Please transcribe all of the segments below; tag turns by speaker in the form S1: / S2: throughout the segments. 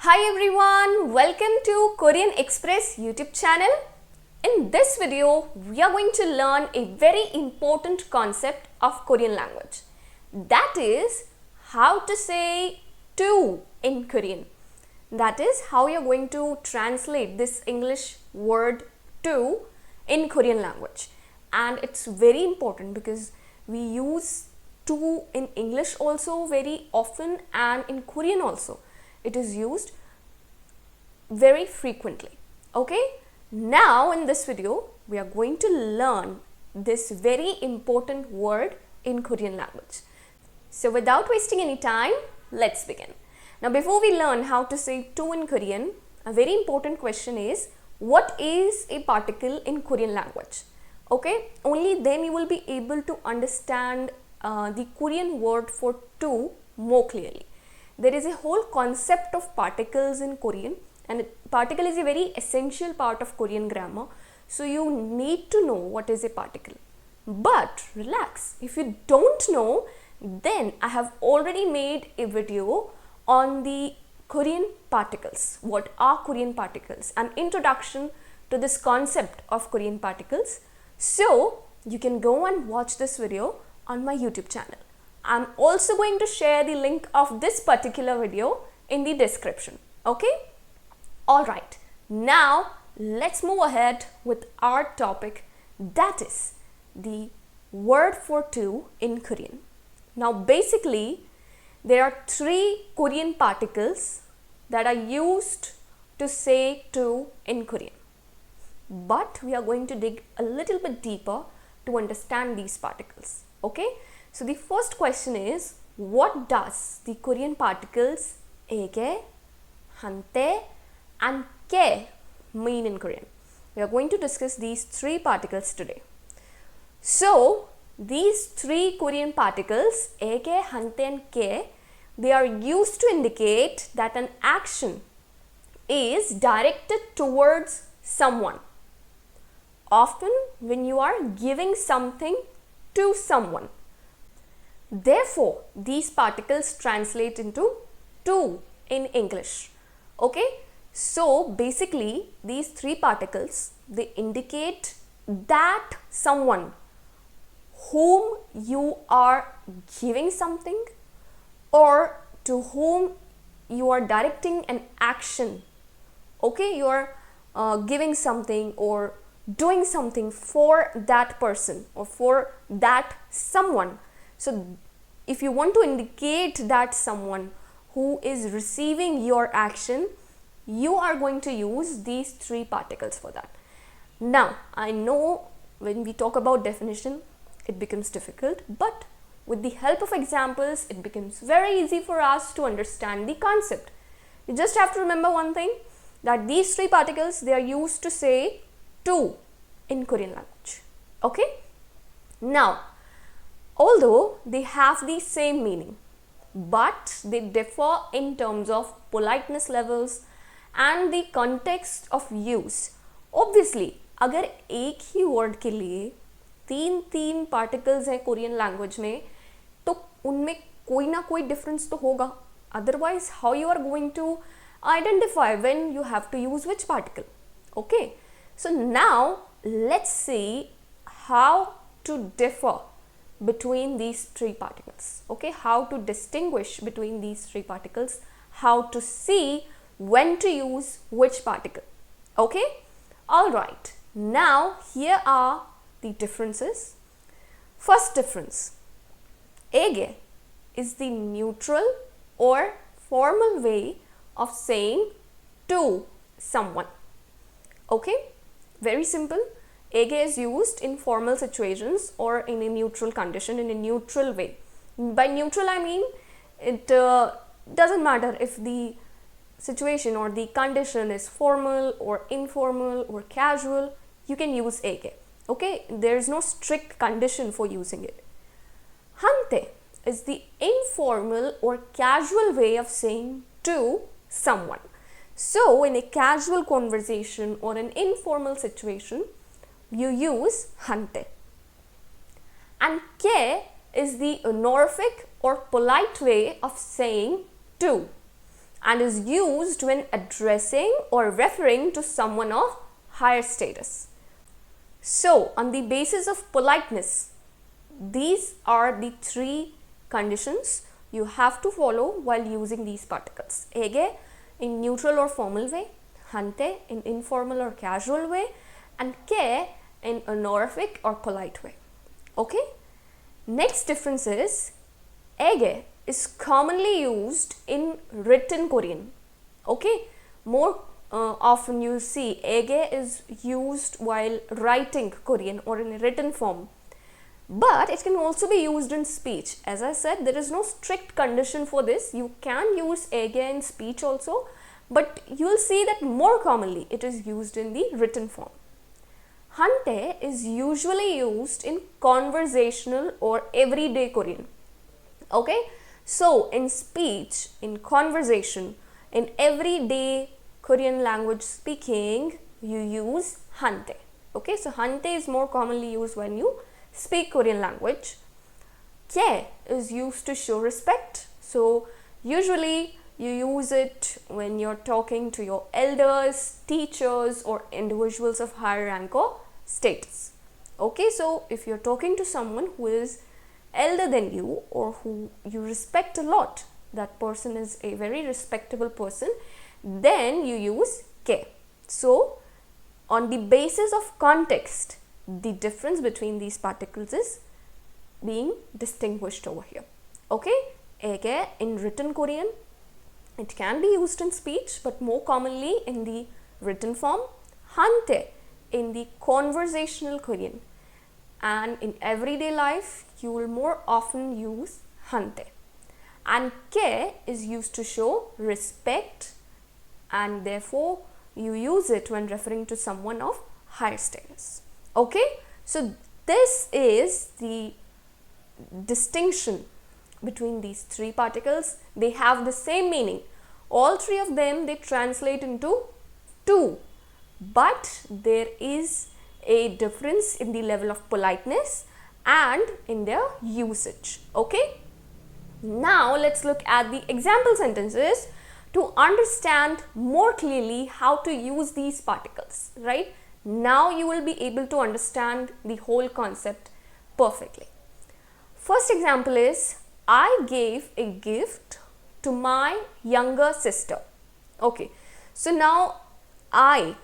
S1: Hi everyone, welcome to Korean Express YouTube channel. In this video, we are going to learn a very important concept of Korean language. That is how to say to in Korean. That is how you are going to translate this English word to in Korean language. And it's very important because we use to in English also very often and in Korean also. It is used very frequently. Okay, now in this video we are going to learn this very important word in Korean language. So without wasting any time, let's begin. Now before we learn how to say to in Korean, a very important question is, what is a particle in Korean language? Okay, only then you will be able to understand the Korean word for to more clearly. There is a whole concept of particles in Korean, and particle is a very essential part of Korean grammar. So you need to know what is a particle. But relax, if you don't know, then I have already made a video on the Korean particles. What are Korean particles? An introduction to this concept of Korean particles. So you can go and watch this video on my YouTube channel. I'm also going to share the link of this particular video in the description. Okay? Alright, now let's move ahead with our topic, that is the word for to in Korean. Now basically there are three Korean particles that are used to say to in Korean. But we are going to dig a little bit deeper to understand these particles. Okay? So the first question is, what does the Korean particles ege, hante and ke mean in Korean? We are going to discuss these three particles today. So these three Korean particles ege, hante and ke, they are used to indicate that an action is directed towards someone. Often when you are giving something to someone. Therefore, these particles translate into to in English. Okay? So, basically, these three particles, they indicate that someone whom you are giving something or to whom you are directing an action. Okay? You are giving something or doing something for that person or for that someone. So if you want to indicate that someone who is receiving your action, you are going to use these three particles for that. Now, I know when we talk about definition, it becomes difficult, but with the help of examples, it becomes very easy for us to understand the concept. You just have to remember one thing, that these three particles, they are used to say to in Korean language. Okay? Now, although they have the same meaning, but they differ in terms of politeness levels and the context of use. Obviously, अगर एक ही word के लिए तीन particles हैं Korean language में, तो उनमें कोई ना कोई difference तो होगा. Otherwise, how you are going to identify when you have to use which particle? Okay. So now let's see how to differ between these three particles. Okay, how to distinguish between these three particles, how to see when to use which particle. Okay, all right. Now here are the differences. First difference, ege is the neutral or formal way of saying to someone. Okay, very simple. Ege is used in formal situations or in a neutral condition, in a neutral way. By neutral, I mean it doesn't matter if the situation or the condition is formal or informal or casual, you can use ege. Okay, there is no strict condition for using it. Hante is the informal or casual way of saying to someone. So, in a casual conversation or an informal situation, you use hante. And ke is the honorific or polite way of saying to. and is used when addressing or referring to someone of higher status. So, on the basis of politeness, these are the three conditions you have to follow while using these particles. Ege in neutral or formal way, hante in informal or casual way, and ke in honorific or polite way. Okay? Next difference is ege is commonly used in written Korean. Okay? More often you see ege is used while writing Korean or in a written form. But it can also be used in speech. As I said, there is no strict condition for this. You can use ege in speech also, but you will see that more commonly it is used in the written form. Hante is usually used in conversational or everyday Korean. Okay? So, in speech, in conversation, in everyday Korean language speaking, you use hante. Okay? So, hante is more commonly used when you speak Korean language. Ke is used to show respect. So, usually you use it when you're talking to your elders, teachers, or individuals of higher rank or status. Okay, so if you're talking to someone who is elder than you or who you respect a lot, that person is a very respectable person, then you use ke. So, on the basis of context, the difference between these particles is being distinguished over here. Okay, ege in written Korean, it can be used in speech, but more commonly in the written form. Hante in the conversational Korean, and in everyday life you will more often use hante. And ke is used to show respect, and therefore you use it when referring to someone of higher status. Okay, so this is the distinction between these three particles. They have the same meaning. All three of them, they translate into two, but there is a difference in the level of politeness and in their usage. Okay, now let's look at the example sentences to understand more clearly how to use these particles, right? Now you will be able to understand the whole concept perfectly. First example is, I gave a gift to my younger sister. Okay, so now I,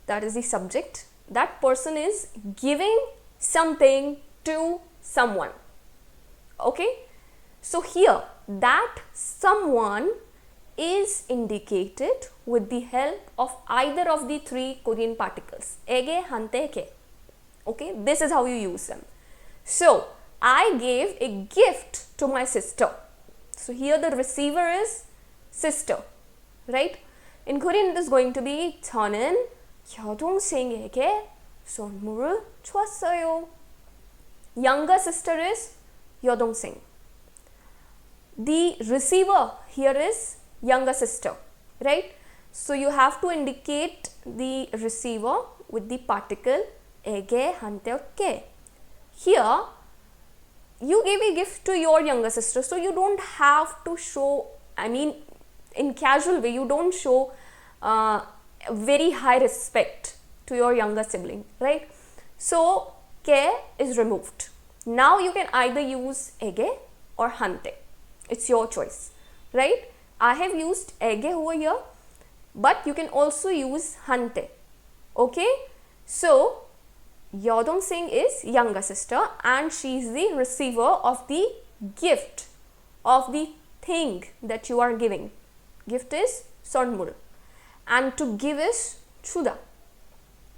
S1: that is the subject, that person is giving something to someone. Okay, so here that someone is indicated with the help of either of the three Korean particles, ege, hante, ke. Okay, this is how you use them. So, I gave a gift to my sister. So, here the receiver is sister, right? In Korean it is going to be 저는 여동생에게 선물을 줬어요. Younger sister is 여동생. The receiver here is younger sister, right? So, you have to indicate the receiver with the particle ege, hante, or ke. Here, you gave a gift to your younger sister, so you don't have to show, I mean, in casual way, you don't show very high respect to your younger sibling, right? So, ke is removed. Now, you can either use ege or hante. It's your choice, right? I have used ege over here, but you can also use hante. Okay, so 여동생 is younger sister and she is the receiver of the gift, of the thing that you are giving. Gift is 선물 and to give is 주다.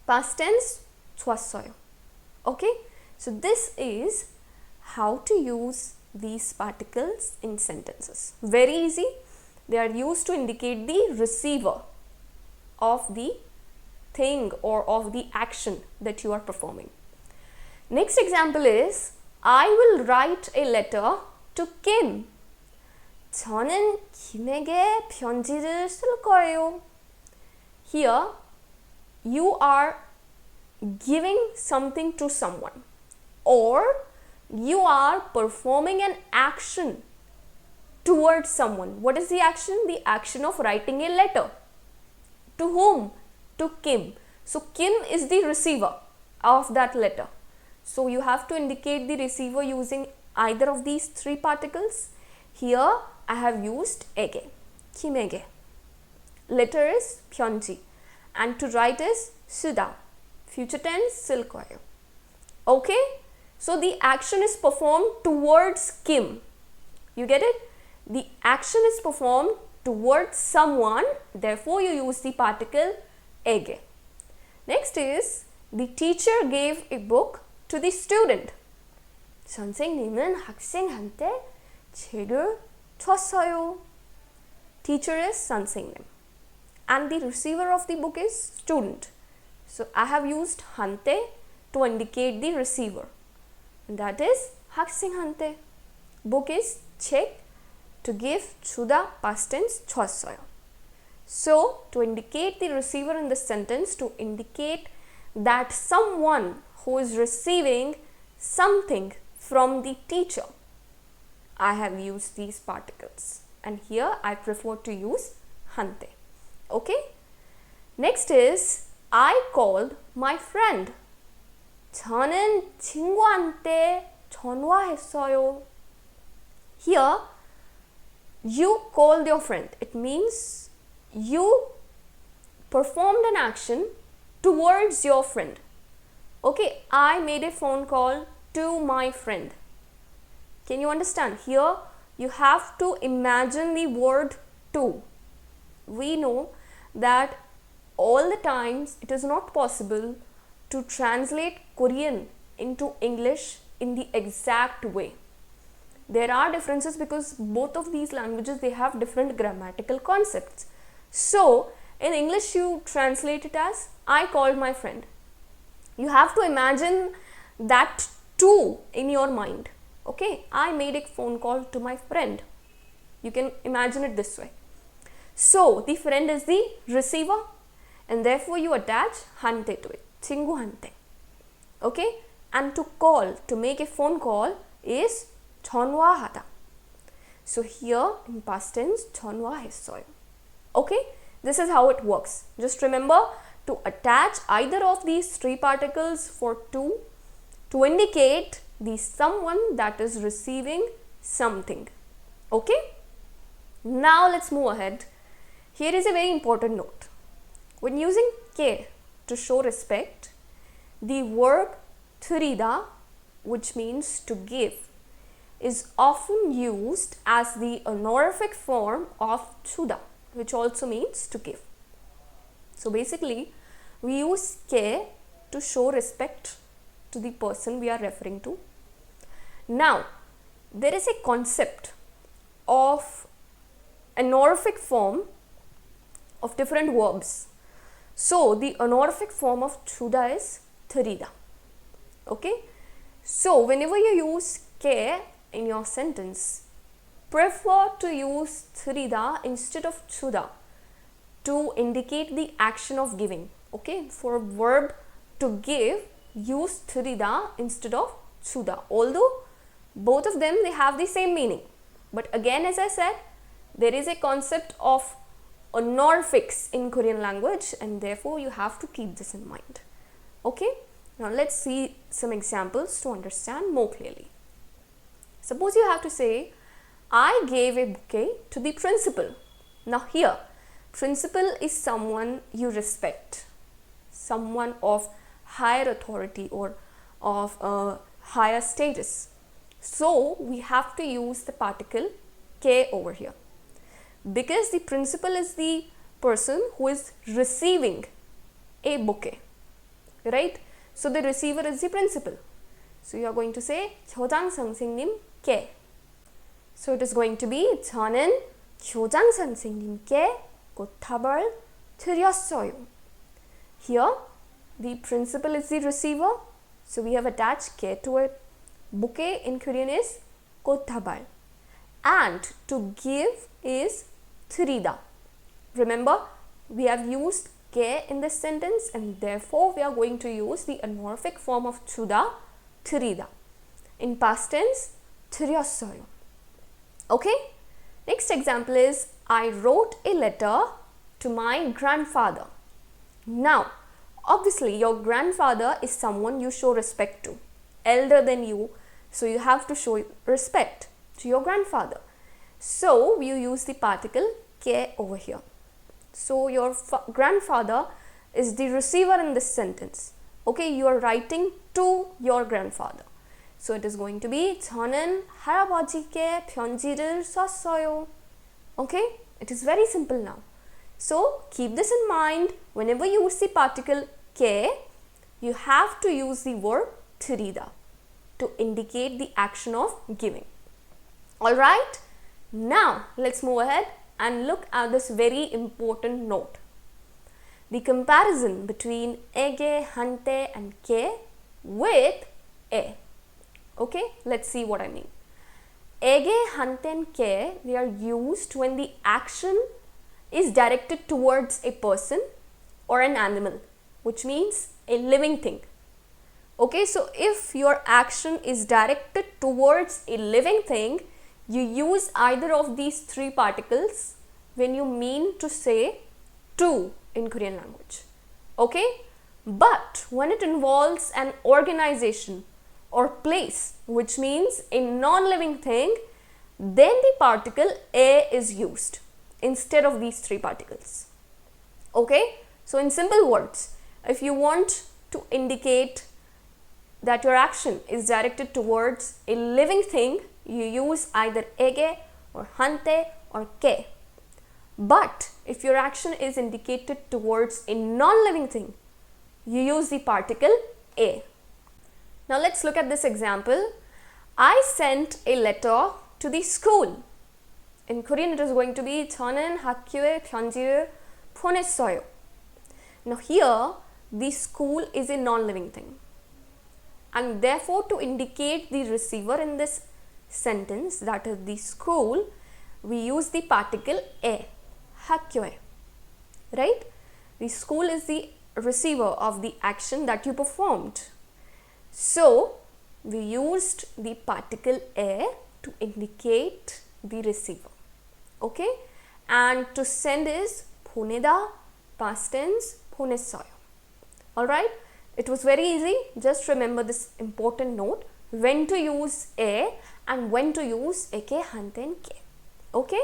S1: Past tense 줬어요. Okay, so this is how to use these particles in sentences. Very easy. They are used to indicate the receiver of the thing or of the action that you are performing. Next example is, I will write a letter to Kim. 저는 김에게 편지를 쓸 거예요. Here, you are giving something to someone or you are performing an action towards someone. What is the action? The action of writing a letter. To whom? To Kim. So Kim is the receiver of that letter. So you have to indicate the receiver using either of these three particles. Here I have used ege, Kimege. Letter is Pyonji, and to write is Suda. Future tense silkoyo. Okay, so the action is performed towards Kim. You get it? The action is performed towards someone, therefore you use the particle ege. Next is the teacher gave a book to the student. 선생님은 학생한테 책을 줬어요. Teacher is 선생님 and the receiver of the book is student. So I have used 한테 to indicate the receiver, and that is 학생한테. Book is 책, to give 주다 past tense 줬어요. So to indicate the receiver in the sentence, to indicate that someone who is receiving something from the teacher, I have used these particles, and here I prefer to use 한테. Okay, next is I called my friend. 저는 친구한테 전화했어요. Here you called your friend. It means you performed an action towards your friend. Okay, I made a phone call to my friend. Can you understand? Here you have to imagine the word to. We know that all the times it is not possible to translate Korean into English in the exact way. There are differences because both of these languages, they have different grammatical concepts. So in English you translate it as I called my friend. You have to imagine that to in your mind. Okay, I made a phone call to my friend. You can imagine it this way. So the friend is the receiver, and therefore you attach 한테 to it. 친구한테. Okay, and to call, to make a phone call is 전화하다. So here in past tense 전화했어요. Okay, this is how it works. Just remember to attach either of these three particles for to indicate the someone that is receiving something. Okay, now let's move ahead. Here is a very important note. When using 께 to show respect, the verb 드리다, which means to give, is often used as the honorific form of 주다, which also means to give. So basically, we use 께 to show respect to the person we are referring to. Now, there is a concept of honorific form of different verbs. So the honorific form of 주다 is 드리다. Okay, so whenever you use 께 in your sentence, prefer to use 드리다 instead of 주다 to indicate the action of giving. Okay, for a verb to give, use 드리다 instead of 주다. Although both of them, they have the same meaning, but again, as I said, there is a concept of honorifics in Korean language, and therefore you have to keep this in mind. Okay, now let's see some examples to understand more clearly. Suppose you have to say, I gave a bouquet to the principal. Now here, principal is someone you respect, someone of higher authority or of a higher status. So we have to use the particle 께 over here, because the principal is the person who is receiving a bouquet, right? So the receiver is the principal. So you are going to say 교장 선생님께. So it is going to be 저는 교장 선생님께 꽃다발 드렸어요. Here the principal is the receiver, so we have attached 께 to it. Bouquet in Korean is 꽃다발, and to give is 드리다. Remember, we have used 께 in this sentence, and therefore we are going to use the honorific form of 주다, 드리다. In past tense, 드렸어요. Okay, Next example is I wrote a letter to my grandfather. Now, obviously your grandfather is someone you show respect to, elder than you, so you have to show respect to your grandfather. So you use the particle ke over here. So your grandfather is the receiver in this sentence. Okay, you are writing to your grandfather. So it is going to be 저는 할아버지께 편지를 썼어요. Okay, it is very simple now. So keep this in mind. Whenever you use the particle ke, you have to use the verb 드리다 to indicate the action of giving. Alright, now let's move ahead and look at this very important note. The comparison between ege, hante and ke with e. Okay, let's see what I mean. Ege, hante and ke, they are used when the action is directed towards a person or an animal, which means a living thing. Okay, so if your action is directed towards a living thing, you use either of these three particles when you mean to say to in Korean language. Okay, but when it involves an organization or place, which means a non-living thing, then the particle a is used instead of these three particles. Okay, so in simple words, if you want to indicate that your action is directed towards a living thing, you use either ege or hante or ke. But if your action is indicated towards a non-living thing, you use the particle a. Now let's look at this example. I sent a letter to the school. In Korean it is going to be 저는 학교에 편지를 보냈어요. Now here the school is a non-living thing, and therefore to indicate the receiver in this sentence, that is the school, we use the particle e, 학교에, right? The school is the receiver of the action that you performed. So we used the particle e to indicate the receiver. Okay, and to send is 보내다, past tense 보냈어요. Alright, it was very easy. Just remember this important note, when to use e and when to use eke, hante and ke. Okay,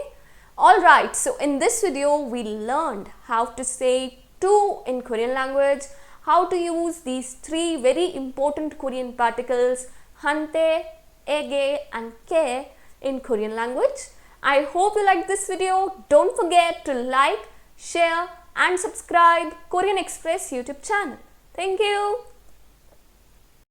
S1: alright, so in this video we learned how to say to in Korean language, how to use these three very important Korean particles hante, ege and ke in Korean language. I hope you liked this video. Don't forget to like, share and subscribe Korean Express YouTube channel. Thank you.